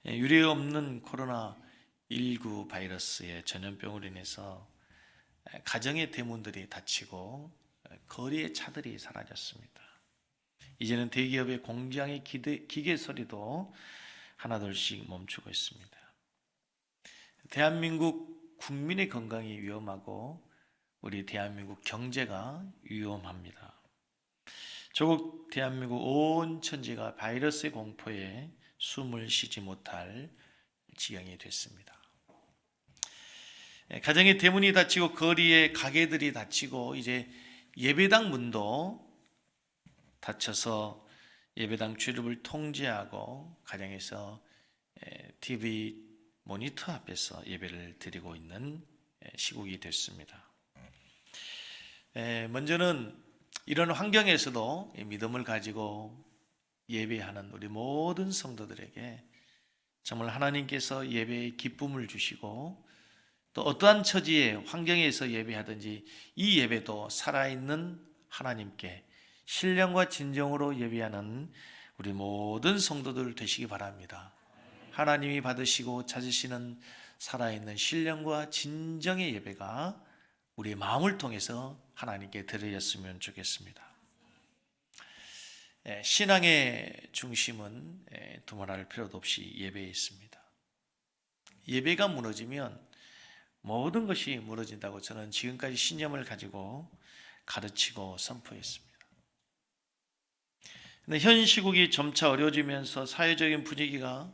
유례 없는 코로나19 바이러스의 전염병으로 인해서 가정의 대문들이 닫히고 거리의 차들이 사라졌습니다. 이제는 대기업의 공장의 기계 소리도 하나둘씩 멈추고 있습니다. 대한민국 국민의 건강이 위험하고 우리 대한민국 경제가 위험합니다. 조국 대한민국 온 천지가 바이러스의 공포에 숨을 쉬지 못할 지경이 됐습니다. 가정의 대문이 닫히고 거리의 가게들이 닫히고 이제 예배당 문도 닫혀서 예배당 출입을 통제하고 가정에서 TV 모니터 앞에서 예배를 드리고 있는 시국이 됐습니다. 먼저는 이런 환경에서도 믿음을 가지고 예배하는 우리 모든 성도들에게 정말 하나님께서 예배의 기쁨을 주시고 또 어떠한 처지의 환경에서 예배하든지 이 예배도 살아있는 하나님께 신령과 진정으로 예배하는 우리 모든 성도들 되시기 바랍니다. 하나님이 받으시고 찾으시는 살아있는 신령과 진정의 예배가 우리의 마음을 통해서 하나님께 드려졌으면 좋겠습니다. 신앙의 중심은 두말할 필요도 없이 예배에 있습니다. 예배가 무너지면 모든 것이 무너진다고 저는 지금까지 신념을 가지고 가르치고 선포했습니다. 근데 현 시국이 점차 어려워지면서 사회적인 분위기가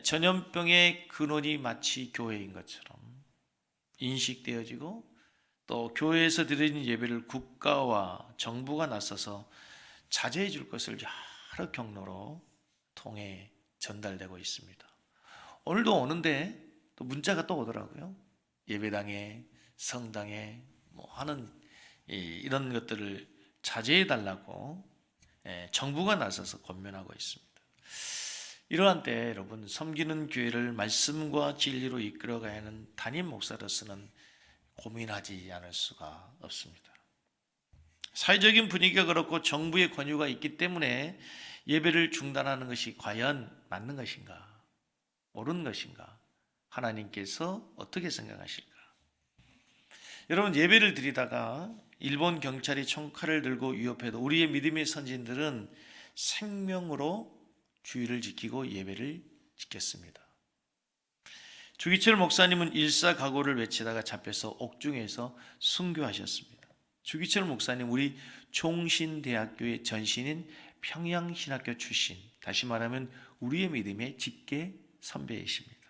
전염병의 근원이 마치 교회인 것처럼 인식되어지고 또 교회에서 드리는 예배를 국가와 정부가 나서서 자제해 줄 것을 여러 경로로 통해 전달되고 있습니다. 오늘도 오는데 또 문자가 또 오더라고요. 예배당에 성당에 하는 이런 것들을 자제해 달라고 정부가 나서서 권면하고 있습니다. 이러한 때 여러분 섬기는 교회를 말씀과 진리로 이끌어가야 하는 담임 목사로서는 고민하지 않을 수가 없습니다. 사회적인 분위기가 그렇고 정부의 권유가 있기 때문에 예배를 중단하는 것이 과연 맞는 것인가? 옳은 것인가? 하나님께서 어떻게 생각하실까? 여러분 예배를 드리다가 일본 경찰이 총칼을 들고 위협해도 우리의 믿음의 선진들은 생명으로 주의를 지키고 예배를 지켰습니다. 주기철 목사님은 일사각오를 외치다가 잡혀서 옥중에서 순교하셨습니다. 주기철 목사님 우리 종신대학교의 전신인 평양신학교 출신, 다시 말하면 우리의 믿음의 직계 선배이십니다.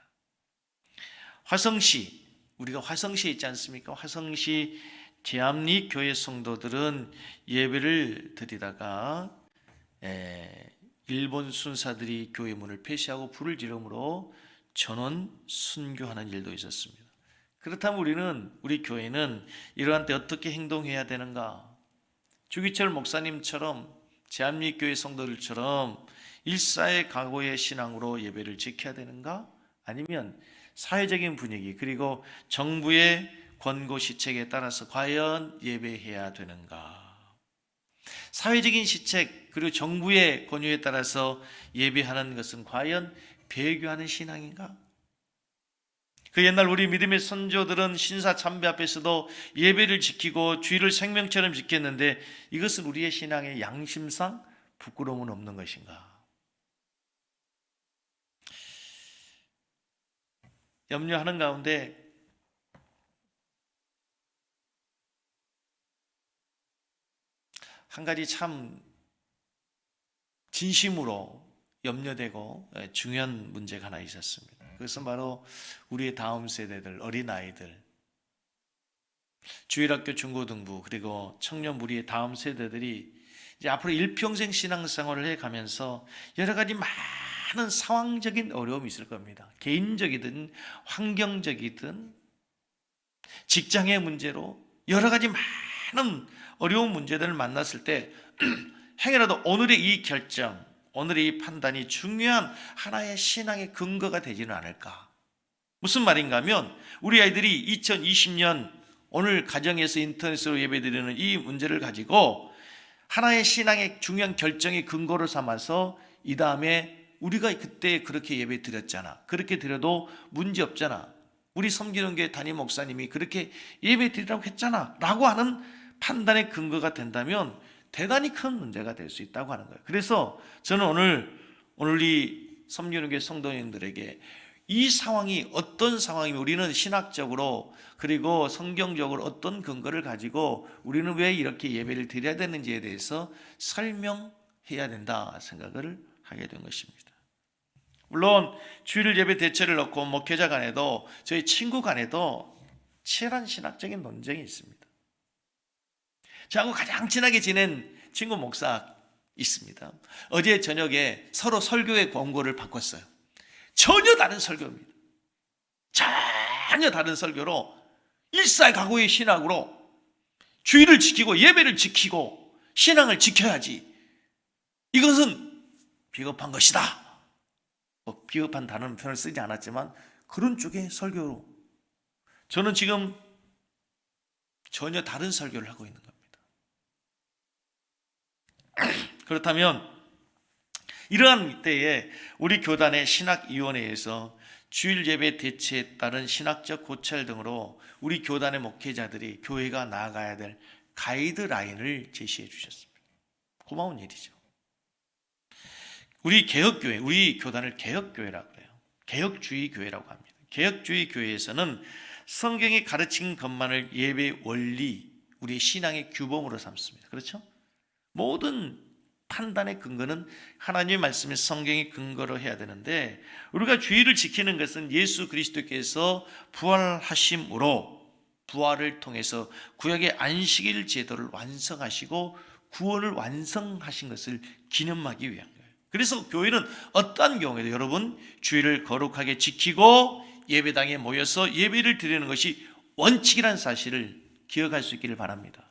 화성시, 우리가 화성시에 있지 않습니까? 화성시 제암리 교회 성도들은 예배를 드리다가 일본 순사들이 교회 문을 폐쇄하고 불을 지름으로 전원 순교하는 일도 있었습니다. 그렇다면 우리 교회는 이러한 때 어떻게 행동해야 되는가? 주기철 목사님처럼 제암리 교회 성도들처럼 일사의 각오의 신앙으로 예배를 지켜야 되는가? 아니면 사회적인 분위기 그리고 정부의 권고 시책에 따라서 과연 예배해야 되는가? 사회적인 시책 그리고 정부의 권유에 따라서 예배하는 것은 과연 배교하는 신앙인가? 그 옛날 우리 믿음의 선조들은 신사 참배 앞에서도 예배를 지키고 주의를 생명처럼 지켰는데 이것은 우리의 신앙의 양심상 부끄러움은 없는 것인가? 염려하는 가운데 한 가지 참 진심으로 염려되고 중요한 문제가 하나 있었습니다. 그것은 바로 우리의 다음 세대들, 어린아이들, 주일학교 중고등부 그리고 청년 우리의 다음 세대들이 이제 앞으로 일평생 신앙생활을 해가면서 여러 가지 많은 상황적인 어려움이 있을 겁니다. 개인적이든 환경적이든 직장의 문제로 여러 가지 많은 어려운 문제들을 만났을 때 행여라도 오늘의 이 결정, 오늘의 이 판단이 중요한 하나의 신앙의 근거가 되지는 않을까? 무슨 말인가 하면 우리 아이들이 2020년 오늘 가정에서 인터넷으로 예배드리는 이 문제를 가지고 하나의 신앙의 중요한 결정의 근거로 삼아서 이 다음에 우리가 그때 그렇게 예배 드렸잖아. 그렇게 드려도 문제 없잖아. 우리 섬기는 교회 담임 목사님이 그렇게 예배 드리라고 했잖아 라고 하는 판단의 근거가 된다면 대단히 큰 문제가 될 수 있다고 하는 거예요. 그래서 저는 오늘 이 섬기는 교회 성도님들에게 이 상황이 어떤 상황이면 우리는 신학적으로 그리고 성경적으로 어떤 근거를 가지고 우리는 왜 이렇게 예배를 드려야 되는지에 대해서 설명해야 된다 생각을 하게 된 것입니다. 물론 주일 예배 대체를 놓고 목회자 간에도 저희 친구 간에도 치열한 신학적인 논쟁이 있습니다. 저하고 가장 친하게 지낸 친구 목사 있습니다. 어제 저녁에 서로 설교의 권고를 바꿨어요. 전혀 다른 설교입니다. 전혀 다른 설교로 일사각오의 신학으로 주의를 지키고 예배를 지키고 신앙을 지켜야지. 이것은 비겁한 것이다. 비겁한 단어는 표현을 쓰지 않았지만 그런 쪽의 설교로 저는 지금 전혀 다른 설교를 하고 있는 겁니다. 그렇다면 이러한 때에 우리 교단의 신학위원회에서 주일 예배 대체에 따른 신학적 고찰 등으로 우리 교단의 목회자들이 교회가 나아가야 될 가이드라인을 제시해 주셨습니다. 고마운 일이죠. 우리 개혁교회, 우리 교단을 개혁교회라고 해요. 개혁주의 교회라고 합니다. 개혁주의 교회에서는 성경이 가르친 것만을 예배 원리, 우리의 신앙의 규범으로 삼습니다. 그렇죠? 모든 판단의 근거는 하나님의 말씀의 성경이 근거로 해야 되는데 우리가 주의를 지키는 것은 예수 그리스도께서 부활하심으로 부활을 통해서 구약의 안식일 제도를 완성하시고 구원을 완성하신 것을 기념하기 위한 거예요. 그래서 교회는 어떠한 경우에도 여러분 주일을 거룩하게 지키고 예배당에 모여서 예배를 드리는 것이 원칙이라는 사실을 기억할 수 있기를 바랍니다.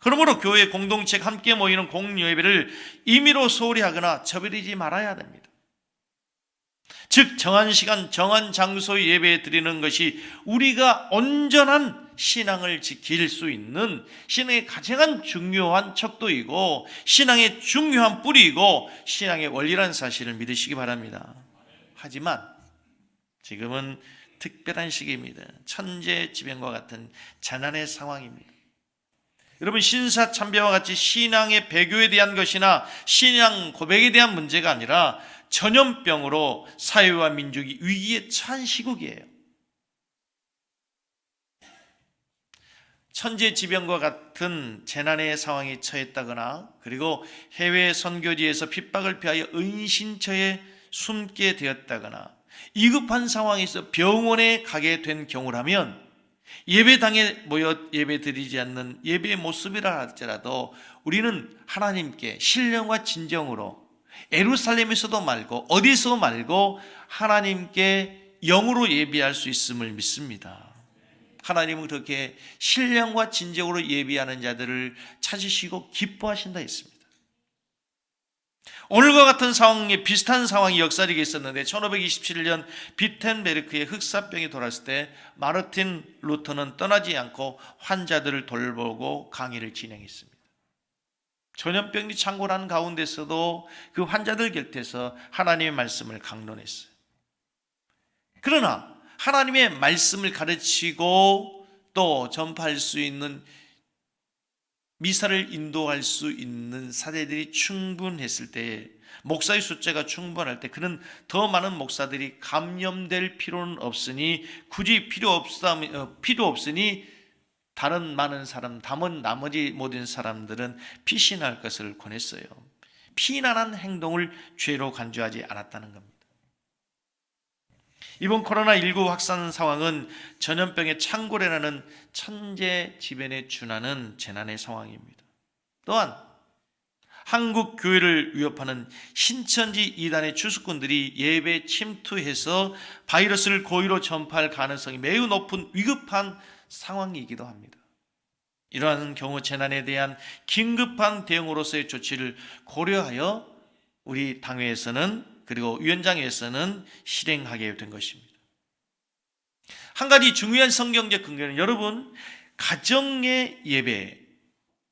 그러므로 교회 공동체가 함께 모이는 공예배를 임의로 소홀히 하거나 저버리지 말아야 됩니다. 즉 정한 시간 정한 장소에 예배 드리는 것이 우리가 온전한 신앙을 지킬 수 있는 신앙의 가장 중요한 척도이고 신앙의 중요한 뿌리이고 신앙의 원리라는 사실을 믿으시기 바랍니다. 하지만 지금은 특별한 시기입니다. 천재지변과 같은 재난의 상황입니다. 여러분 신사참배와 같이 신앙의 배교에 대한 것이나 신앙 고백에 대한 문제가 아니라 전염병으로 사회와 민족이 위기에 처한 시국이에요. 천재지변과 같은 재난의 상황에 처했다거나 그리고 해외 선교지에서 핍박을 피하여 은신처에 숨게 되었다거나 위급한 상황에서 병원에 가게 된 경우라면 예배당에 모여 예배드리지 않는 예배의 모습이라 할지라도 우리는 하나님께 신령과 진정으로 예루살렘에서도 말고 어디서 말고 하나님께 영으로 예배할 수 있음을 믿습니다. 하나님은 그렇게 신령과 진정으로 예배하는 자들을 찾으시고 기뻐하신다 했습니다. 오늘과 같은 상황에 비슷한 상황이 역사적에 있었는데 1527년 비텐베르크의 흑사병이 돌았을 때 마르틴 루터는 떠나지 않고 환자들을 돌보고 강의를 진행했습니다. 전염병이 창궐하는 가운데서도 그 환자들 곁에서 하나님의 말씀을 강론했어요. 그러나 하나님의 말씀을 가르치고 또 전파할 수 있는 미사를 인도할 수 있는 사제들이 충분했을 때 목사의 숫자가 충분할 때 그는 더 많은 목사들이 감염될 필요는 없으니 굳이 필요 없으니 다른 많은 사람 나머지 모든 사람들은 피신할 것을 권했어요. 피난한 행동을 죄로 간주하지 않았다는 겁니다. 이번 코로나19 확산 상황은 전염병의 창궐이라는 천재지변에 준하는 재난의 상황입니다. 또한 한국 교회를 위협하는 신천지 이단의 주수꾼들이 예배 침투해서 바이러스를 고의로 전파할 가능성이 매우 높은 위급한 상황이기도 합니다. 이러한 경우 재난에 대한 긴급한 대응으로서의 조치를 고려하여 우리 당회에서는 그리고 위원장회에서는 실행하게 된 것입니다. 한 가지 중요한 성경적 근거는 여러분 가정의 예배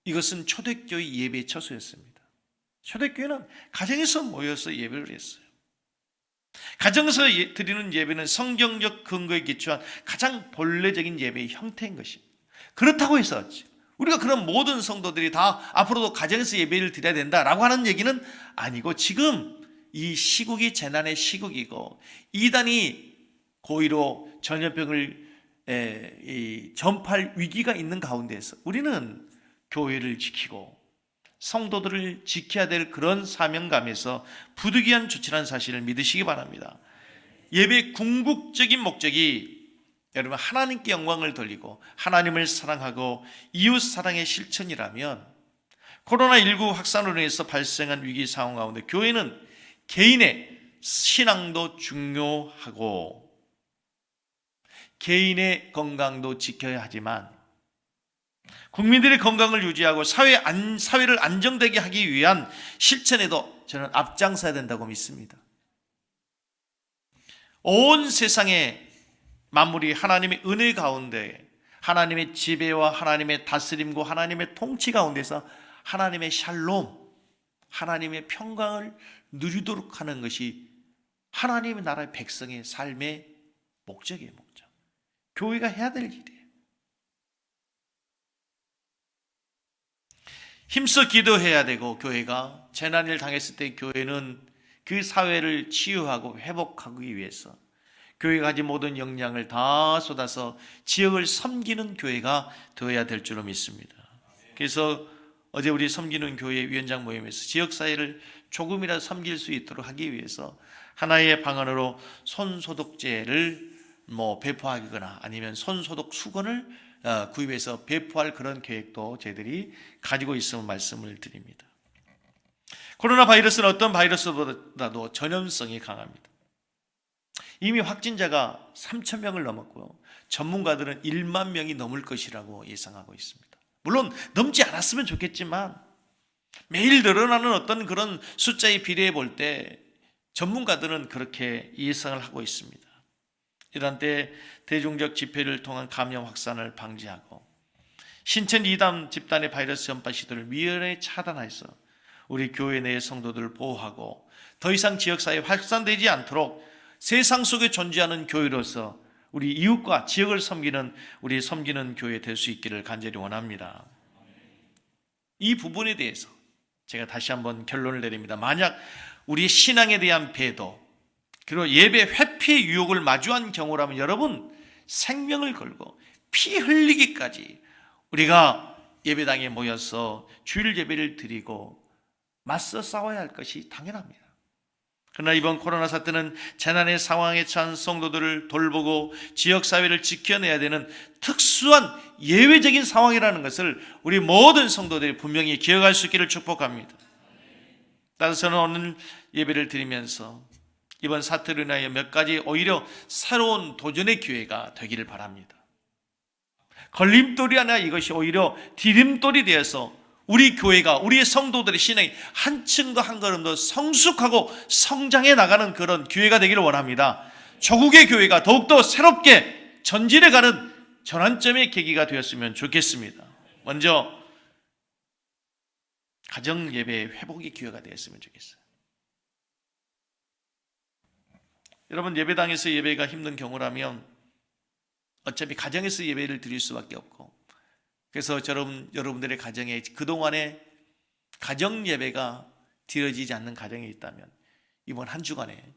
이것은 초대교회 예배의 처소였습니다. 초대교회는 가정에서 모여서 예배를 했어요. 가정에서 드리는 예배는 성경적 근거에 기초한 가장 본래적인 예배의 형태인 것입니다. 그렇다고 해서 우리가 그런 모든 성도들이 다 앞으로도 가정에서 예배를 드려야 된다라고 하는 얘기는 아니고, 지금 이 시국이 재난의 시국이고 이단이 고의로 전염병을 전파할 위기가 있는 가운데에서 우리는 교회를 지키고 성도들을 지켜야 될 그런 사명감에서 부득이한 조치라는 사실을 믿으시기 바랍니다. 예배의 궁극적인 목적이 여러분 하나님께 영광을 돌리고 하나님을 사랑하고 이웃 사랑의 실천이라면, 코로나19 확산으로 인해서 발생한 위기 상황 가운데 교회는 개인의 신앙도 중요하고 개인의 건강도 지켜야 하지만 국민들의 건강을 유지하고 사회를 안정되게 하기 위한 실천에도 저는 앞장서야 된다고 믿습니다. 온 세상의 만물이 하나님의 은혜 가운데, 하나님의 지배와 하나님의 다스림과 하나님의 통치 가운데서 하나님의 샬롬, 하나님의 평강을 누리도록 하는 것이 하나님의 나라의 백성의 삶의 목적이에요. 목적. 교회가 해야 될 일이에요. 힘써 기도해야 되고, 교회가 재난을 당했을 때 교회는 그 사회를 치유하고 회복하기 위해서 교회가 가진 모든 역량을 다 쏟아서 지역을 섬기는 교회가 되어야 될 줄로 믿습니다. 그래서 어제 우리 섬기는 교회 위원장 모임에서 지역사회를 조금이라도 섬길 수 있도록 하기 위해서 하나의 방안으로 손소독제를 배포하거나 아니면 손소독 수건을 구입해서 배포할 그런 계획도 저희들이 가지고 있음을 말씀을 드립니다. 코로나 바이러스는 어떤 바이러스보다도 전염성이 강합니다. 이미 확진자가 3,000명을 넘었고요. 전문가들은 1만 명이 넘을 것이라고 예상하고 있습니다. 물론 넘지 않았으면 좋겠지만 매일 늘어나는 어떤 그런 숫자에 비례해 볼 때 전문가들은 그렇게 예상을 하고 있습니다. 이런 때 대중적 집회를 통한 감염 확산을 방지하고 신천 이단 집단의 바이러스 전파 시도를 미연에 차단해서 우리 교회 내의 성도들을 보호하고 더 이상 지역사회에 확산되지 않도록 세상 속에 존재하는 교회로서 우리 이웃과 지역을 섬기는 우리 섬기는 교회 될 수 있기를 간절히 원합니다. 이 부분에 대해서 제가 다시 한번 결론을 내립니다. 만약 우리 신앙에 대한 배도 그리고 예배 회피의 유혹을 마주한 경우라면 여러분 생명을 걸고 피 흘리기까지 우리가 예배당에 모여서 주일 예배를 드리고 맞서 싸워야 할 것이 당연합니다. 그러나 이번 코로나 사태는 재난의 상황에 처한 성도들을 돌보고 지역사회를 지켜내야 되는 특수한 예외적인 상황이라는 것을 우리 모든 성도들이 분명히 기억할 수 있기를 축복합니다. 따라서 저는 오늘 예배를 드리면서 이번 사태로 인하여 몇 가지 오히려 새로운 도전의 기회가 되기를 바랍니다. 걸림돌이 아니라 이것이 오히려 디딤돌이 되어서 우리 교회가 우리의 성도들의 신앙이 한층 한 걸음 더 성숙하고 성장해 나가는 그런 기회가 되기를 원합니다. 조국의 교회가 더욱더 새롭게 전진해가는 전환점의 계기가 되었으면 좋겠습니다. 먼저 가정 예배의 회복의 기회가 되었으면 좋겠어요. 여러분 예배당에서 예배가 힘든 경우라면 어차피 가정에서 예배를 드릴 수밖에 없고, 그래서 여러분들의 가정에 그동안에 가정 예배가 드려지지 않는 가정이 있다면 이번 한 주간에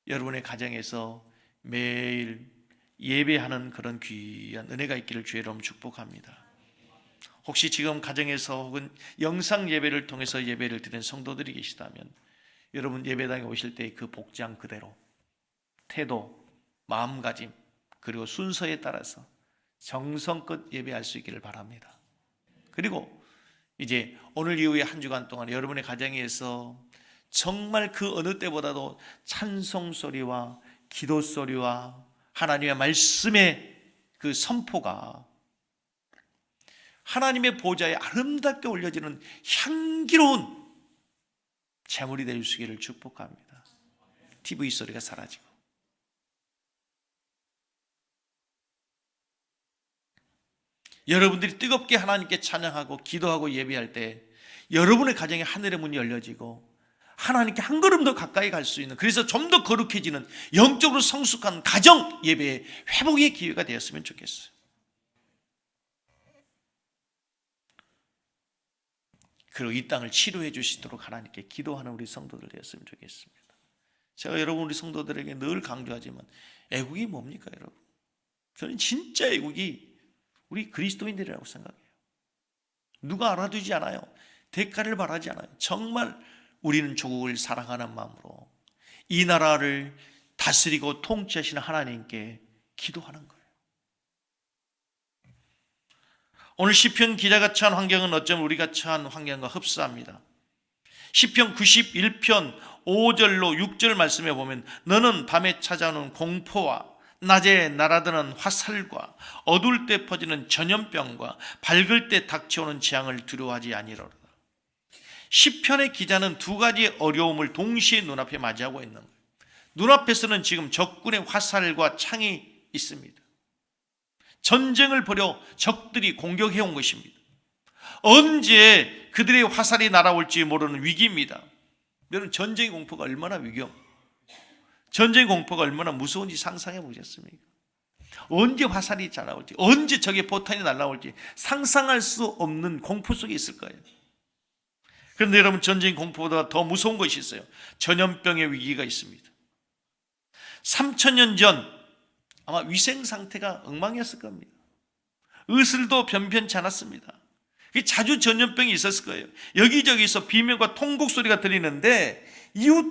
여러분의 가정에서 매일 예배하는 그런 귀한 은혜가 있기를 주의 이름으로 축복합니다. 혹시 지금 가정에서 혹은 영상 예배를 통해서 예배를 드리는 성도들이 계시다면 여러분 예배당에 오실 때 그 복장 그대로 태도, 마음가짐 그리고 순서에 따라서 정성껏 예배할 수 있기를 바랍니다. 그리고 이제 오늘 이후에 한 주간 동안 여러분의 가정에서 정말 그 어느 때보다도 찬송 소리와 기도 소리와 하나님의 말씀의 그 선포가 하나님의 보좌에 아름답게 올려지는 향기로운 제물이 될 수 있기를 축복합니다. TV 소리가 사라지고 여러분들이 뜨겁게 하나님께 찬양하고 기도하고 예배할 때 여러분의 가정에 하늘의 문이 열려지고 하나님께 한 걸음 더 가까이 갈 수 있는, 그래서 좀 더 거룩해지는 영적으로 성숙한 가정 예배의 회복의 기회가 되었으면 좋겠어요. 그리고 이 땅을 치료해 주시도록 하나님께 기도하는 우리 성도들 되었으면 좋겠습니다. 제가 여러분 우리 성도들에게 늘 강조하지만 애국이 뭡니까 여러분? 저는 진짜 애국이 우리 그리스도인들이라고 생각해요. 누가 알아두지 않아요. 대가를 바라지 않아요. 정말 우리는 조국을 사랑하는 마음으로 이 나라를 다스리고 통치하시는 하나님께 기도하는 거예요. 오늘 시편 기자가 처한 환경은 어쩌면 우리가 처한 환경과 흡사합니다. 시편 91편 5절로 6절 말씀에 보면 너는 밤에 찾아오는 공포와 낮에 날아드는 화살과 어두울 때 퍼지는 전염병과 밝을 때 닥쳐오는 재앙을 두려워하지 아니하리로다. 시편의 기자는 두 가지 어려움을 동시에 눈앞에 맞이하고 있는 거예요. 눈앞에서는 지금 적군의 화살과 창이 있습니다. 전쟁을 벌여 적들이 공격해 온 것입니다. 언제 그들의 화살이 날아올지 모르는 위기입니다. 여러분, 전쟁의 공포가 얼마나 전쟁 공포가 얼마나 무서운지 상상해 보셨습니까? 언제 화살이 날아올지, 언제 적의 포탄이 날아올지 상상할 수 없는 공포 속에 있을 거예요. 그런데 여러분, 전쟁 공포보다 더 무서운 것이 있어요. 전염병의 위기가 있습니다. 3000년 전 아마 위생 상태가 엉망이었을 겁니다. 의술도 변변치 않았습니다. 자주 전염병이 있었을 거예요. 여기저기서 비명과 통곡 소리가 들리는데 이웃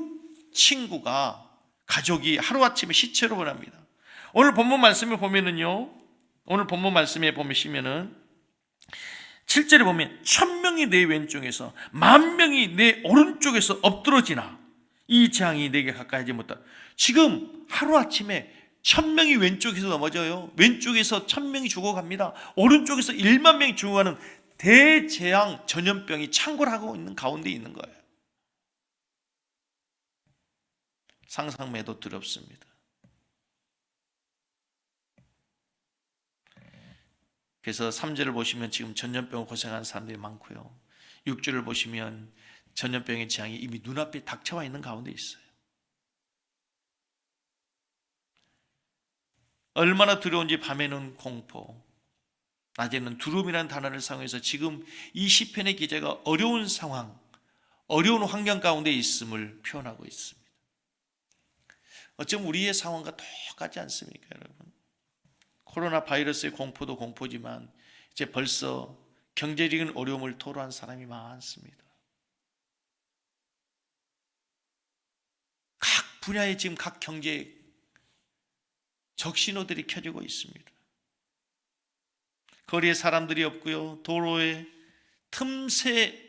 친구가, 가족이 하루아침에 시체로 변합니다. 오늘 본문 말씀에 보면은요, 오늘 본문 말씀에 보시면은 7절에 보면 1000명이 내 왼쪽에서 10,000명이 내 오른쪽에서 엎드러지나 이 재앙이 내게 가까이 하지 못하. 지금 하루아침에 1000명이 왼쪽에서 넘어져요. 왼쪽에서 1000명이 죽어갑니다. 오른쪽에서 1만 명이 죽어가는 대재앙 전염병이 창궐하고 있는 가운데 있는 거예요. 상상만 해도 두렵습니다. 그래서 3절을 보시면 지금 전염병을 고생하는 사람들이 많고요. 6절을 보시면 전염병의 재앙이 이미 눈앞에 닥쳐와 있는 가운데 있어요. 얼마나 두려운지 밤에는 공포, 낮에는 두려움이라는 단어를 사용해서 지금 이 시편의 기자가 어려운 상황, 어려운 환경 가운데 있음을 표현하고 있습니다. 어쩌면 우리의 상황과 똑같지 않습니까, 여러분? 코로나 바이러스의 공포도 공포지만 이제 벌써 경제적인 어려움을 토로한 사람이 많습니다. 각 분야에 지금 각 경제 적신호들이 켜지고 있습니다. 거리에 사람들이 없고요. 도로를 틈새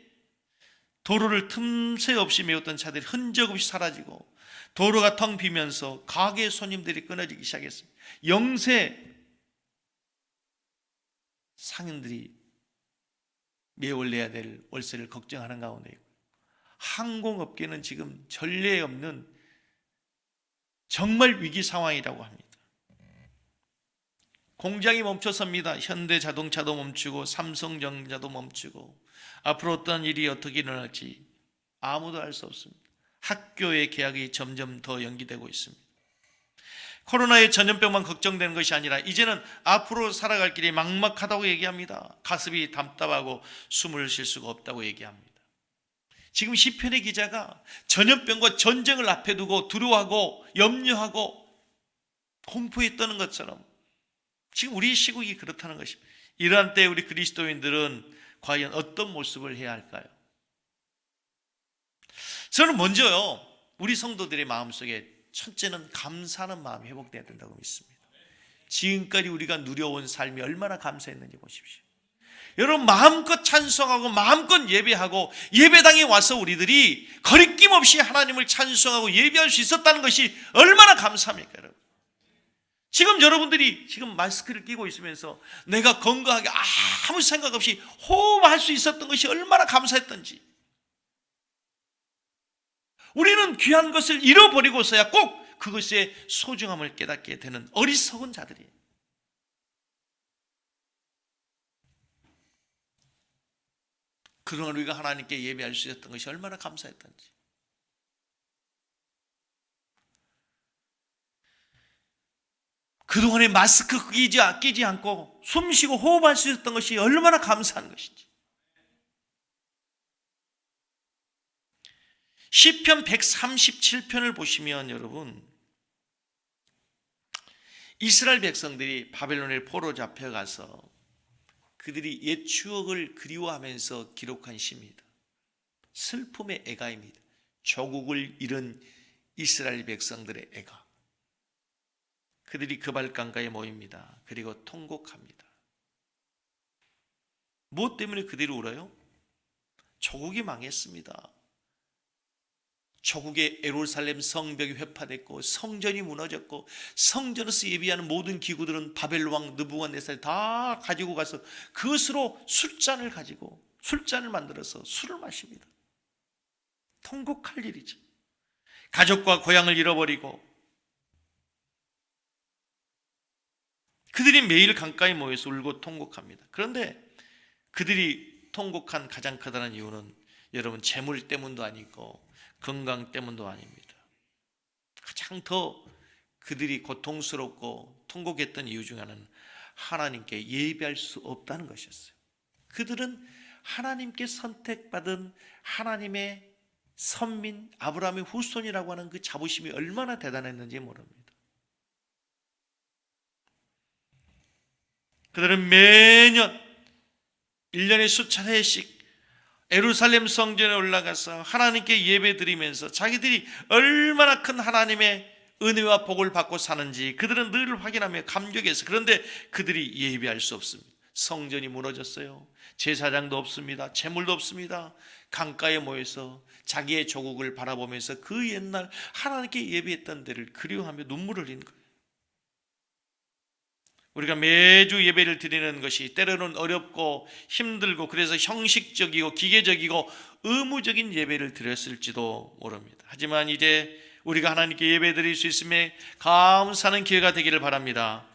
없이 메웠던 차들이 흔적 없이 사라지고 도로가 텅 비면서 가게 손님들이 끊어지기 시작했습니다. 영세 상인들이 매월 내야 될 월세를 걱정하는 가운데 있고, 항공업계는 지금 전례 없는 정말 위기 상황이라고 합니다. 공장이 멈춰섭니다. 현대자동차도 멈추고 삼성전자도 멈추고 앞으로 어떤 일이 어떻게 일어날지 아무도 알 수 없습니다. 학교의 개학이 점점 더 연기되고 있습니다. 코로나의 전염병만 걱정되는 것이 아니라 이제는 앞으로 살아갈 길이 막막하다고 얘기합니다. 가슴이 답답하고 숨을 쉴 수가 없다고 얘기합니다. 지금 시편의 기자가 전염병과 전쟁을 앞에 두고 두려워하고 염려하고 공포에 떠는 것처럼 지금 우리 시국이 그렇다는 것입니다. 이러한 때 우리 그리스도인들은 과연 어떤 모습을 해야 할까요? 저는 먼저요, 우리 성도들의 마음속에 첫째는 감사하는 마음이 회복돼야 된다고 믿습니다. 지금까지 우리가 누려온 삶이 얼마나 감사했는지 보십시오. 여러분, 마음껏 찬송하고 마음껏 예배하고 예배당에 와서 우리들이 거리낌 없이 하나님을 찬송하고 예배할 수 있었다는 것이 얼마나 감사합니까, 여러분? 지금 여러분들이 지금 마스크를 끼고 있으면서 내가 건강하게 아무 생각 없이 호흡할 수 있었던 것이 얼마나 감사했던지. 우리는 귀한 것을 잃어버리고서야 꼭 그것의 소중함을 깨닫게 되는 어리석은 자들이에요. 그동안 우리가 하나님께 예배할 수 있었던 것이 얼마나 감사했던지. 그동안에 마스크 끼지 않고 숨 쉬고 호흡할 수 있었던 것이 얼마나 감사한 것인지. 시편 137편을 보시면 여러분, 이스라엘 백성들이 바벨론에 포로 잡혀가서 그들이 옛 추억을 그리워하면서 기록한 시입니다. 슬픔의 애가입니다. 조국을 잃은 이스라엘 백성들의 애가. 그들이 그발강가에 모입니다. 그리고 통곡합니다. 무엇 때문에 그들이 울어요? 조국이 망했습니다. 조국의 예루살렘 성벽이 회파됐고 성전이 무너졌고 성전에서 예비하는 모든 기구들은 바벨론 왕 느부갓네살이 다 가지고 가서 그것으로 술잔을 만들어서 술을 마십니다. 통곡할 일이죠. 가족과 고향을 잃어버리고 그들이 매일 강가에 모여서 울고 통곡합니다. 그런데 그들이 통곡한 가장 커다란 이유는 여러분 재물 때문도 아니고 건강 때문도 아닙니다. 가장 더 그들이 고통스럽고 통곡했던 이유 중 하나는 하나님께 예배할 수 없다는 것이었어요. 그들은 하나님께 선택받은 하나님의 선민 아브라함의 후손이라고 하는 그 자부심이 얼마나 대단했는지 모릅니다. 그들은 매년 1년에 수차례씩 예루살렘 성전에 올라가서 하나님께 예배드리면서 자기들이 얼마나 큰 하나님의 은혜와 복을 받고 사는지 그들은 늘 확인하며 감격해서, 그런데 그들이 예배할 수 없습니다. 성전이 무너졌어요. 제사장도 없습니다. 제물도 없습니다. 강가에 모여서 자기의 조국을 바라보면서 그 옛날 하나님께 예배했던 데를 그리워하며 눈물을 흘린 거예요. 우리가 매주 예배를 드리는 것이 때로는 어렵고 힘들고 그래서 형식적이고 기계적이고 의무적인 예배를 드렸을지도 모릅니다. 하지만 이제 우리가 하나님께 예배 드릴 수 있음에 감사하는 기회가 되기를 바랍니다.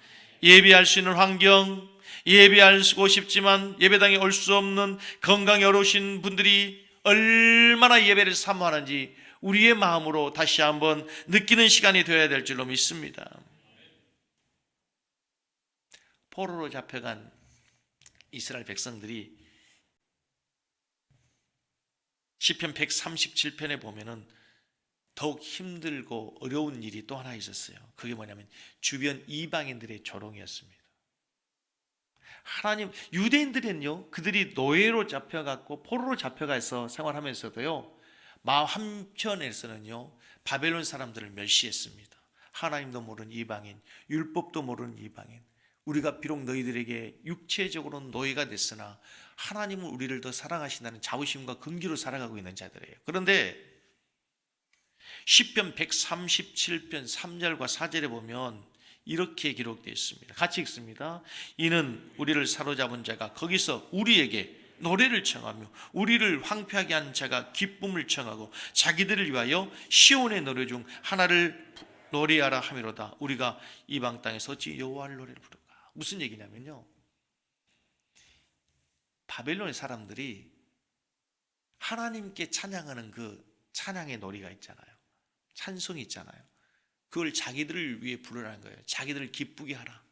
예배할 수 있는 환경, 예배하고 싶지만 예배당에 올 수 없는 건강이 어려우신 분들이 얼마나 예배를 사모하는지 우리의 마음으로 다시 한번 느끼는 시간이 되어야 될 줄로 믿습니다. 포로로 잡혀간 이스라엘 백성들이 시편 137편에 보면은 더욱 힘들고 어려운 일이 또 하나 있었어요. 그게 뭐냐면 주변 이방인들의 조롱이었습니다. 하나님, 유대인들은요, 그들이 노예로 잡혀갔고 포로로 잡혀가서 생활하면서도요, 마음 한편에서는요, 바벨론 사람들을 멸시했습니다. 하나님도 모르는 이방인, 율법도 모르는 이방인, 우리가 비록 너희들에게 육체적으로는 노예가 됐으나 하나님은 우리를 더 사랑하신다는 자부심과 긍지로 살아가고 있는 자들이에요. 그런데 시편 137편 3절과 4절에 보면 이렇게 기록되어 있습니다. 같이 읽습니다. 이는 우리를 사로잡은 자가 거기서 우리에게 노래를 청하며 우리를 황폐하게 한 자가 기쁨을 청하고 자기들을 위하여 시온의 노래 중 하나를 노래하라 하미로다. 우리가 이방 땅에서 어찌 여호와의 노래를 부를까? 무슨 얘기냐면요, 바벨론의 사람들이 하나님께 찬양하는 그 찬양의 노래가 있잖아요. 찬송이 있잖아요. 그걸 자기들을 위해 부르라는 거예요. 자기들을 기쁘게 하라.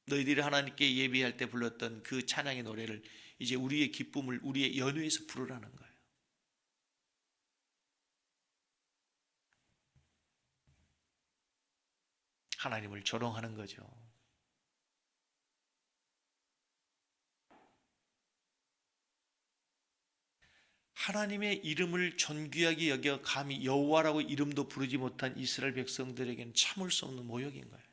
너희들이 하나님께 예배할 때 불렀던 그 찬양의 노래를 이제 우리의 기쁨을 우리의 연회에서 부르라는 거예요. 하나님을 조롱하는 거죠. 하나님의 이름을 존귀하게 여겨 감히 여호와라고 이름도 부르지 못한 이스라엘 백성들에게는 참을 수 없는 모욕인 거예요.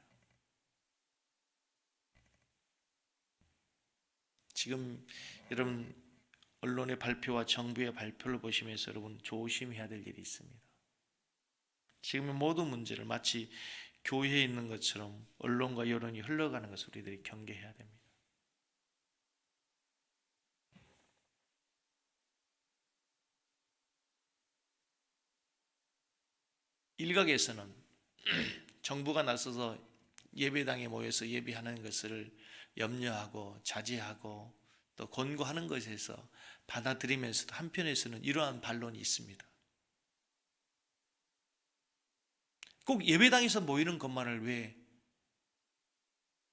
지금 여러분 언론의 발표와 정부의 발표를 보시면서 여러분 조심해야 될 일이 있습니다. 지금의 모든 문제를 마치 교회에 있는 것처럼 언론과 여론이 흘러가는 것을 우리들이 경계해야 됩니다. 일각에서는 정부가 나서서 예배당에 모여서 예배하는 것을 염려하고 자제하고 또 권고하는 것에서 받아들이면서도 한편에서는 이러한 반론이 있습니다. 꼭 예배당에서 모이는 것만을 왜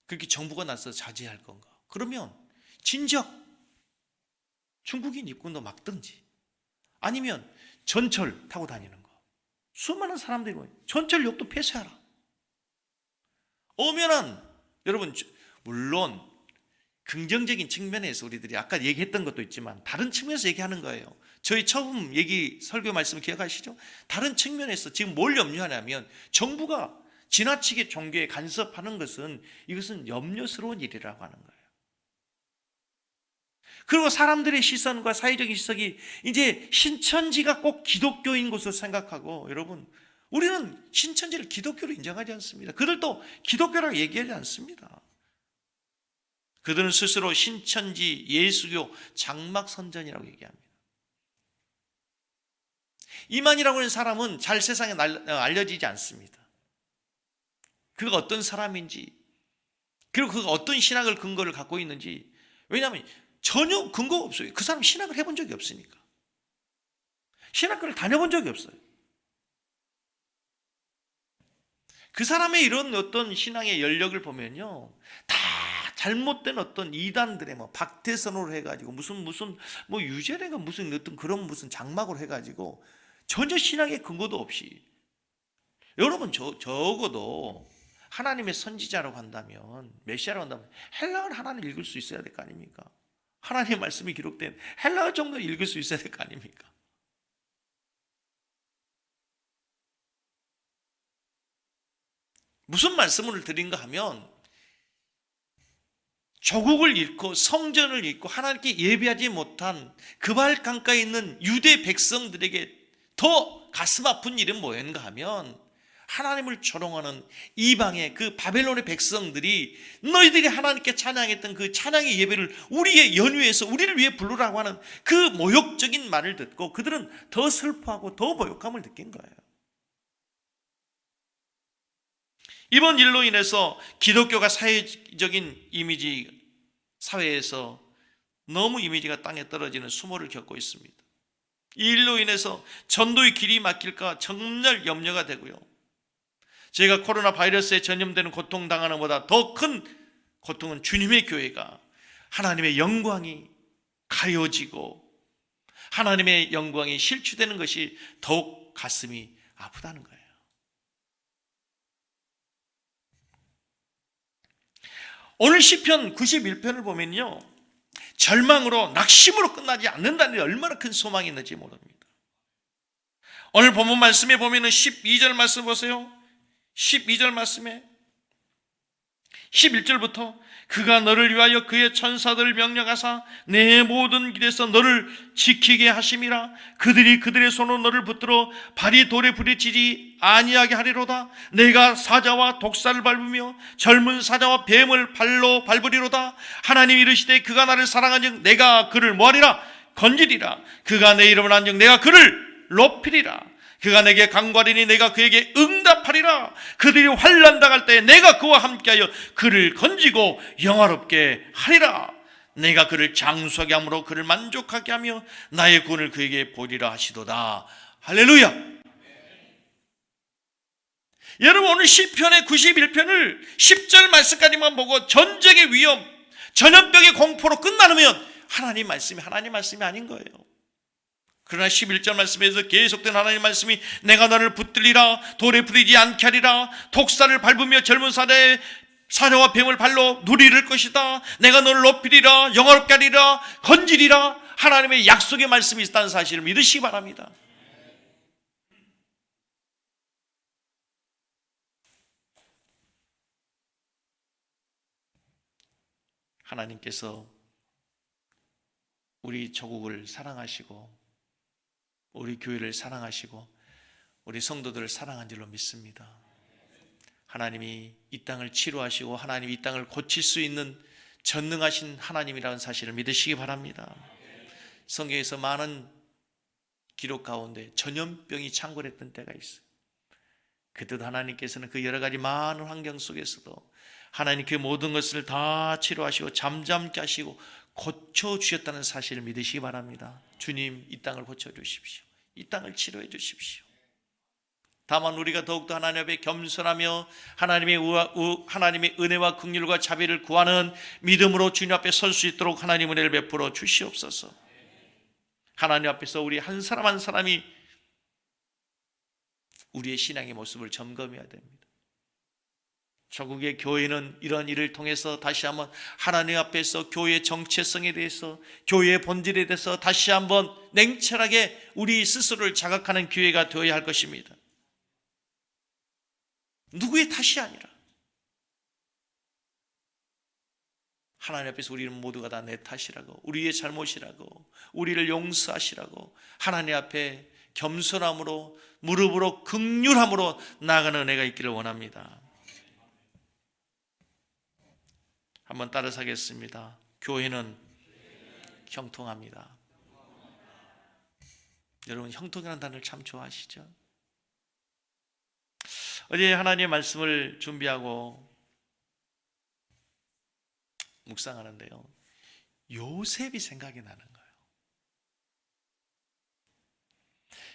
그렇게 정부가 나서 자제할 건가? 그러면 진작 중국인 입군도 막든지 아니면 전철 타고 다니는 거, 수많은 사람들이 전철역도 폐쇄하라. 엄연한, 여러분, 물론 긍정적인 측면에서 우리들이 아까 얘기했던 것도 있지만 다른 측면에서 얘기하는 거예요. 저희 처음 설교 말씀 기억하시죠? 다른 측면에서 지금 뭘 염려하냐면 정부가 지나치게 종교에 간섭하는 것은 이것은 염려스러운 일이라고 하는 거예요. 그리고 사람들의 시선과 사회적인 시선이 이제 신천지가 꼭 기독교인 것으로 생각하고, 여러분, 우리는 신천지를 기독교로 인정하지 않습니다. 그들도 기독교라고 얘기하지 않습니다. 그들은 스스로 신천지 예수교 장막선전이라고 얘기합니다. 이만이라고 하는 사람은 잘 세상에 알려지지 않습니다. 그가 어떤 사람인지, 그리고 그가 어떤 신학을 근거를 갖고 있는지, 왜냐하면 전혀 근거가 없어요. 그 사람 신학을 해본 적이 없으니까. 신학교를 다녀본 적이 없어요. 그 사람의 이런 어떤 신앙의 연력을 보면요, 다 잘못된 어떤 이단들의 박태선으로 해가지고 무슨 유재래가 무슨 어떤 그런 무슨 장막으로 해가지고 전혀 신앙의 근거도 없이, 여러분 적어도 하나님의 선지자라고 한다면, 메시아라고 한다면 헬라어를 하나는 읽을 수 있어야 될 거 아닙니까? 하나님의 말씀이 기록된 헬라어 정도 읽을 수 있어야 될 거 아닙니까? 무슨 말씀을 드린가 하면, 조국을 잃고 성전을 잃고 하나님께 예배하지 못한 그발 강가에 있는 유대 백성들에게 더 가슴 아픈 일은 뭐였는가 하면, 하나님을 조롱하는 이방의 그 바벨론의 백성들이 너희들이 하나님께 찬양했던 그 찬양의 예배를 우리의 연회에서 우리를 위해 부르라고 하는 그 모욕적인 말을 듣고 그들은 더 슬퍼하고 더 모욕감을 느낀 거예요. 이번 일로 인해서 기독교가 사회적인 이미지, 사회에서 너무 이미지가 땅에 떨어지는 수모를 겪고 있습니다. 이 일로 인해서 전도의 길이 막힐까 정말 염려가 되고요. 제가 코로나 바이러스에 전염되는 고통당하는 것보다 더 큰 고통은 주님의 교회가 하나님의 영광이 가려지고 하나님의 영광이 실추되는 것이 더욱 가슴이 아프다는 거예요. 오늘 시편 91편을 보면요, 절망으로 낙심으로 끝나지 않는다는 게 얼마나 큰 소망이 있는지 모릅니다. 오늘 본문 말씀에 보면 12절 말씀 보세요. 12절 말씀에 11절부터 그가 너를 위하여 그의 천사들을 명령하사 내 모든 길에서 너를 지키게 하심이라. 그들이 그들의 손으로 너를 붙들어 발이 돌에 부딪히지 아니하게 하리로다. 내가 사자와 독사를 밟으며 젊은 사자와 뱀을 발로 밟으리로다. 하나님 이르시되 그가 나를 사랑한즉 내가 그를 뭐하리라? 건지리라. 그가 내 이름을 안즉 내가 그를 높이리라. 그가 내게 간구하리니 내가 그에게 응답하리라. 그들이 환난 당할 때 내가 그와 함께하여 그를 건지고 영화롭게 하리라. 내가 그를 장수하게 함으로 그를 만족하게 하며 나의 구원을 그에게 보리라 하시도다. 할렐루야. 여러분, 오늘 시편의 91편을 10절 말씀까지만 보고 전쟁의 위험, 전염병의 공포로 끝나면 하나님 말씀이 아닌 거예요. 그러나 11절 말씀에서 계속된 하나님의 말씀이 내가 너를 붙들리라. 돌에 부딪히지 않게 하리라. 독사를 밟으며 젊은 사자와 뱀을 발로 누리를 것이다. 내가 너를 높이리라. 영화롭게 하리라. 건지리라. 하나님의 약속의 말씀이 있다는 사실을 믿으시기 바랍니다. 하나님께서 우리 조국을 사랑하시고 우리 교회를 사랑하시고 우리 성도들을 사랑한 줄로 믿습니다. 하나님이 이 땅을 치료하시고 하나님이 이 땅을 고칠 수 있는 전능하신 하나님이라는 사실을 믿으시기 바랍니다. 성경에서 많은 기록 가운데 전염병이 창궐했던 때가 있어요. 그때도 하나님께서는 그 여러 가지 많은 환경 속에서도 하나님 그 모든 것을 다 치료하시고 잠잠케 하시고 고쳐주셨다는 사실을 믿으시기 바랍니다. 주님, 이 땅을 고쳐주십시오. 이 땅을 치료해 주십시오. 다만 우리가 더욱더 하나님 앞에 겸손하며 하나님의 은혜와 긍휼과 자비를 구하는 믿음으로 주님 앞에 설 수 있도록 하나님 은혜를 베풀어 주시옵소서. 하나님 앞에서 우리 한 사람 한 사람이 우리의 신앙의 모습을 점검해야 됩니다. 조국의 교회는 이런 일을 통해서 다시 한번 하나님 앞에서 교회의 정체성에 대해서, 교회의 본질에 대해서 다시 한번 냉철하게 우리 스스로를 자각하는 기회가 되어야 할 것입니다. 누구의 탓이 아니라 하나님 앞에서 우리는 모두가 다 내 탓이라고, 우리의 잘못이라고, 우리를 용서하시라고 하나님 앞에 겸손함으로, 무릎으로, 긍휼함으로 나아가는 은혜가 있기를 원합니다. 한번 따라서 하겠습니다. 교회는 형통합니다. 여러분, 형통이라는 단어를 참 좋아하시죠? 어제 하나님의 말씀을 준비하고 묵상하는데요, 요셉이 생각이 나는 거예요.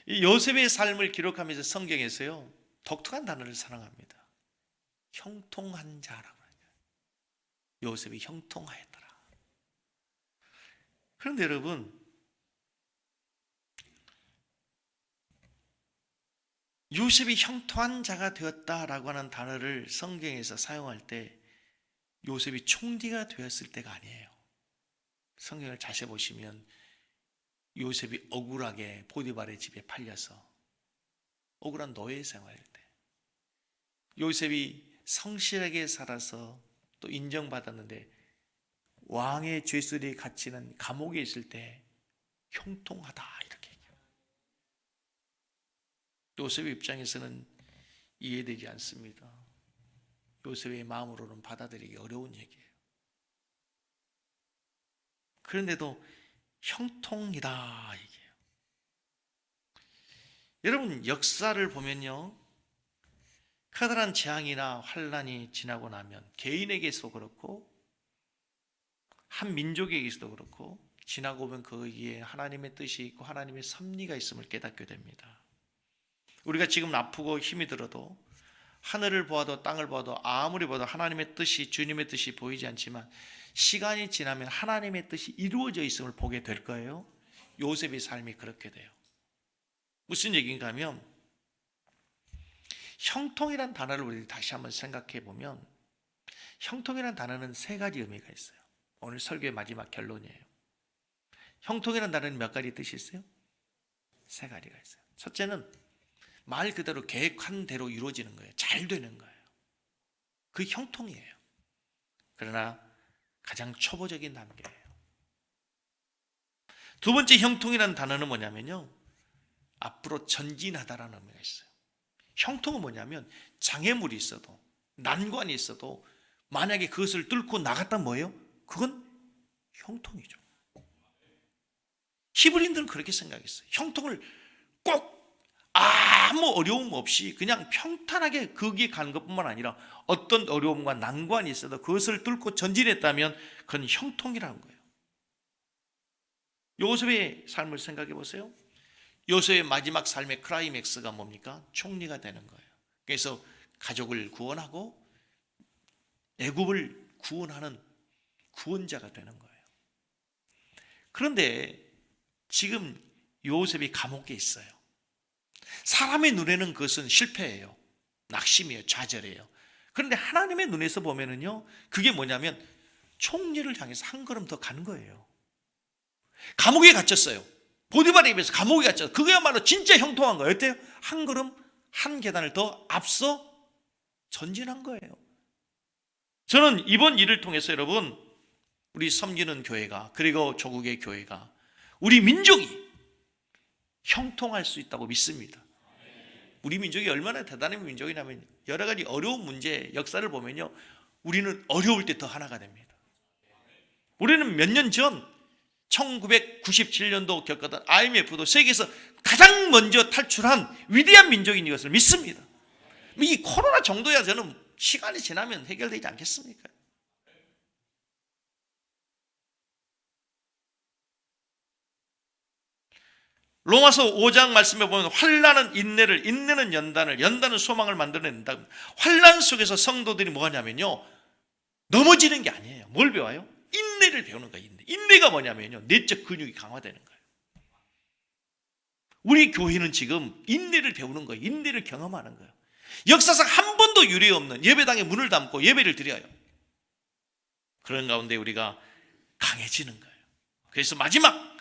이 요셉의 삶을 기록하면서 성경에서요, 독특한 단어를 사용합니다. 형통한 자라고. 요셉이 형통하였더라. 그런데 여러분, 요셉이 형통한 자가 되었다라고 하는 단어를 성경에서 사용할 때 요셉이 총리가 되었을 때가 아니에요. 성경을 자세히 보시면 요셉이 억울하게 보디발의 집에 팔려서 억울한 노예 생활할 때, 요셉이 성실하게 살아서 또 인정받았는데 왕의 죄수들이 갇히는 감옥에 있을 때 형통하다, 이렇게 얘기해요. 요셉의 입장에서는 이해되지 않습니다. 요셉의 마음으로는 받아들이기 어려운 얘기예요. 그런데도 형통이다, 얘기해요. 여러분, 역사를 보면요, 커다란 재앙이나 환란이 지나고 나면 개인에게서도 그렇고 한 민족에게서도 그렇고 지나고 보면 거기에 하나님의 뜻이 있고 하나님의 섭리가 있음을 깨닫게 됩니다. 우리가 지금 아프고 힘이 들어도 하늘을 보아도 땅을 보아도 아무리 봐도 하나님의 뜻이, 주님의 뜻이 보이지 않지만 시간이 지나면 하나님의 뜻이 이루어져 있음을 보게 될 거예요. 요셉의 삶이 그렇게 돼요. 무슨 얘기인가 하면, 형통이란 단어를 우리 다시 한번 생각해 보면, 형통이란 단어는 세 가지 의미가 있어요. 오늘 설교의 마지막 결론이에요. 형통이란 단어는 몇 가지 뜻이 있어요? 세 가지가 있어요. 첫째는 말 그대로 계획한 대로 이루어지는 거예요. 잘 되는 거예요. 그 형통이에요. 그러나 가장 초보적인 단계예요. 두 번째 형통이라는 단어는 뭐냐면요, 앞으로 전진하다라는 의미가 있어요. 형통은 뭐냐면 장애물이 있어도, 난관이 있어도 만약에 그것을 뚫고 나갔다 뭐예요? 그건 형통이죠. 히브리인들은 그렇게 생각했어요. 형통을 꼭 아무 어려움 없이 그냥 평탄하게 거기에 가는 것뿐만 아니라 어떤 어려움과 난관이 있어도 그것을 뚫고 전진했다면 그건 형통이라는 거예요. 요셉의 삶을 생각해 보세요. 요셉의 마지막 삶의 클라이맥스가 뭡니까? 총리가 되는 거예요. 그래서 가족을 구원하고 애굽을 구원하는 구원자가 되는 거예요. 그런데 지금 요셉이 감옥에 있어요. 사람의 눈에는 그것은 실패예요. 낙심이에요. 좌절이에요. 그런데 하나님의 눈에서 보면은요, 그게 뭐냐면 총리를 향해서 한 걸음 더 가는 거예요. 감옥에 갇혔어요. 보디발의 입에서 감옥에 갇혔어요. 그거야말로 진짜 형통한 거예요. 어때요? 한 걸음, 한 계단을 더 앞서 전진한 거예요. 저는 이번 일을 통해서 여러분, 우리 섬기는 교회가, 그리고 조국의 교회가, 우리 민족이 형통할 수 있다고 믿습니다. 우리 민족이 얼마나 대단한 민족이냐면 여러 가지 어려운 문제, 역사를 보면요, 우리는 어려울 때 더 하나가 됩니다. 우리는 몇 년 전 1997년도 겪었던 IMF도 세계에서 가장 먼저 탈출한 위대한 민족인 것을 믿습니다. 이 코로나 정도야 저는 시간이 지나면 해결되지 않겠습니까? 로마서 5장 말씀에 보면 환난은 인내를, 인내는 연단을, 연단은 소망을 만들어낸다. 환난 속에서 성도들이 뭐 하냐면요, 넘어지는 게 아니에요. 뭘 배워요? 인내를 배우는 거예요. 인내가 뭐냐면요, 내적 근육이 강화되는 거예요. 우리 교회는 지금 인내를 배우는 거예요. 인내를 경험하는 거예요. 역사상 한 번도 유례 없는 예배당에 문을 닫고 예배를 드려요. 그런 가운데 우리가 강해지는 거예요. 그래서 마지막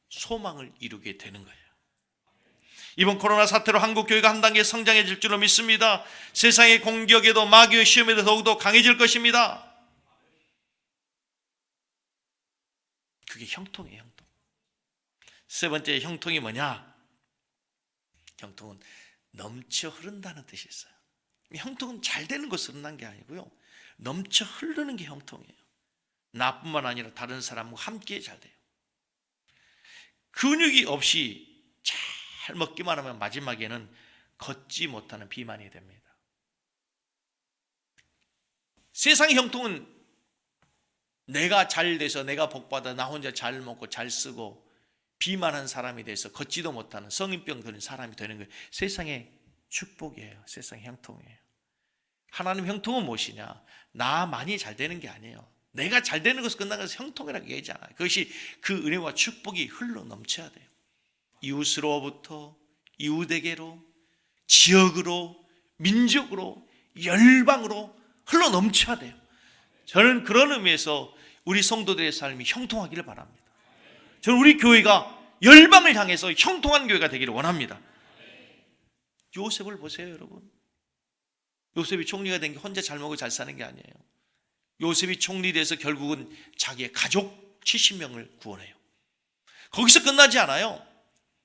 소망을 이루게 되는 거예요. 이번 코로나 사태로 한국 교회가 한 단계 성장해질 줄로 믿습니다. 세상의 공격에도 마귀의 시험에도 더욱더 강해질 것입니다. 그게 형통이에요. 형통. 세 번째 형통이 뭐냐? 형통은 넘쳐 흐른다는 뜻이 있어요. 형통은 잘 되는 것으로 흐른다는 게 아니고요, 넘쳐 흐르는 게 형통이에요. 나뿐만 아니라 다른 사람과 함께 잘 돼요. 근육이 없이 잘 먹기만 하면 마지막에는 걷지 못하는 비만이 됩니다. 세상의 형통은 내가 잘 돼서 내가 복받아 나 혼자 잘 먹고 잘 쓰고 비만한 사람이 돼서 걷지도 못하는 성인병 들린 사람이 되는 거예요. 세상의 축복이에요. 세상의 형통이에요. 하나님 형통은 무엇이냐? 나만이 잘 되는 게 아니에요. 내가 잘 되는 것을 끝난 것을 형통이라고 얘기하지 않아요. 그것이 그 은혜와 축복이 흘러 넘쳐야 돼요. 이웃으로부터 이웃에게로, 지역으로, 민족으로, 열방으로 흘러 넘쳐야 돼요. 저는 그런 의미에서 우리 성도들의 삶이 형통하기를 바랍니다. 저는 우리 교회가 열방을 향해서 형통한 교회가 되기를 원합니다. 요셉을 보세요, 여러분. 요셉이 총리가 된 게 혼자 잘 먹고 잘 사는 게 아니에요. 요셉이 총리 돼서 결국은 자기의 가족 70명을 구원해요. 거기서 끝나지 않아요.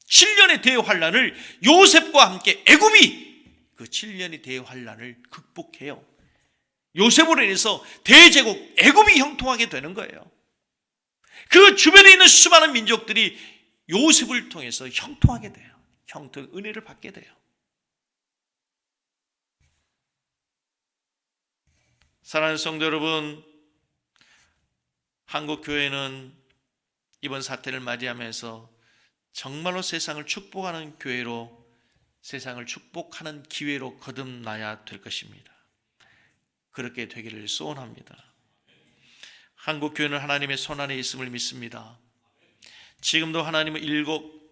7년의 대환란을 요셉과 함께 애굽이 그 7년의 대환란을 극복해요. 요셉으로 인해서 대제국 애굽이 형통하게 되는 거예요. 그 주변에 있는 수많은 민족들이 요셉을 통해서 형통하게 돼요. 형통, 은혜를 받게 돼요. 사랑하는 성도 여러분, 한국 교회는 이번 사태를 맞이하면서 정말로 세상을 축복하는 교회로, 세상을 축복하는 기회로 거듭나야 될 것입니다. 그렇게 되기를 소원합니다. 한국 교회는 하나님의 손안에 있음을 믿습니다. 지금도 하나님은 7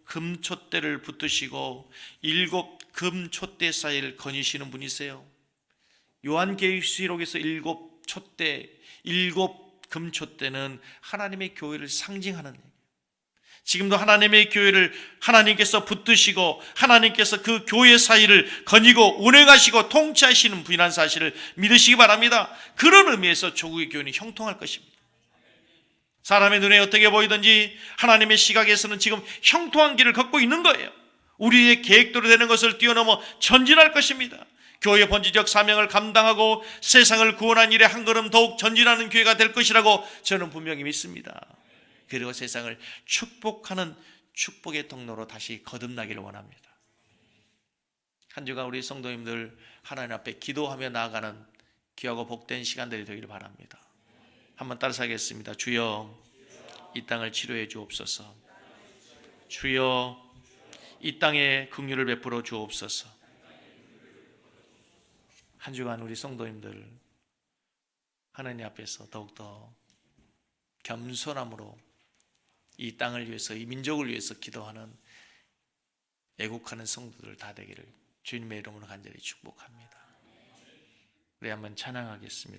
금촛대를 붙드시고 7 금촛대 사이를 거니시는 분이세요. 요한계시록에서 7 촛대, 7 금촛대는 하나님의 교회를 상징하는 얘기예요. 지금도 하나님의 교회를 하나님께서 붙드시고 하나님께서 그 교회 사이를 거니고 운행하시고 통치하시는 분이라는 사실을 믿으시기 바랍니다. 그런 의미에서 조국의 교회는 형통할 것입니다. 사람의 눈에 어떻게 보이든지 하나님의 시각에서는 지금 형통한 길을 걷고 있는 거예요. 우리의 계획대로 되는 것을 뛰어넘어 전진할 것입니다. 교회의 본질적 사명을 감당하고 세상을 구원한 일에 한 걸음 더욱 전진하는 교회가 될 것이라고 저는 분명히 믿습니다. 그리고 세상을 축복하는 축복의 통로로 다시 거듭나기를 원합니다. 한 주간 우리 성도님들 하나님 앞에 기도하며 나아가는 귀하고 복된 시간들이 되기를 바랍니다. 한번 따라서 하겠습니다. 주여, 이 땅을 치료해 주옵소서. 주여, 이 땅에 긍휼을 베풀어 주옵소서. 한 주간 우리 성도님들 하나님 앞에서 더욱더 겸손함으로 이 땅을 위해서, 이 민족을 위해서 기도하는 애국하는 성도들 다 되기를 주님의 이름으로 간절히 축복합니다. 우리 한번 찬양하겠습니다.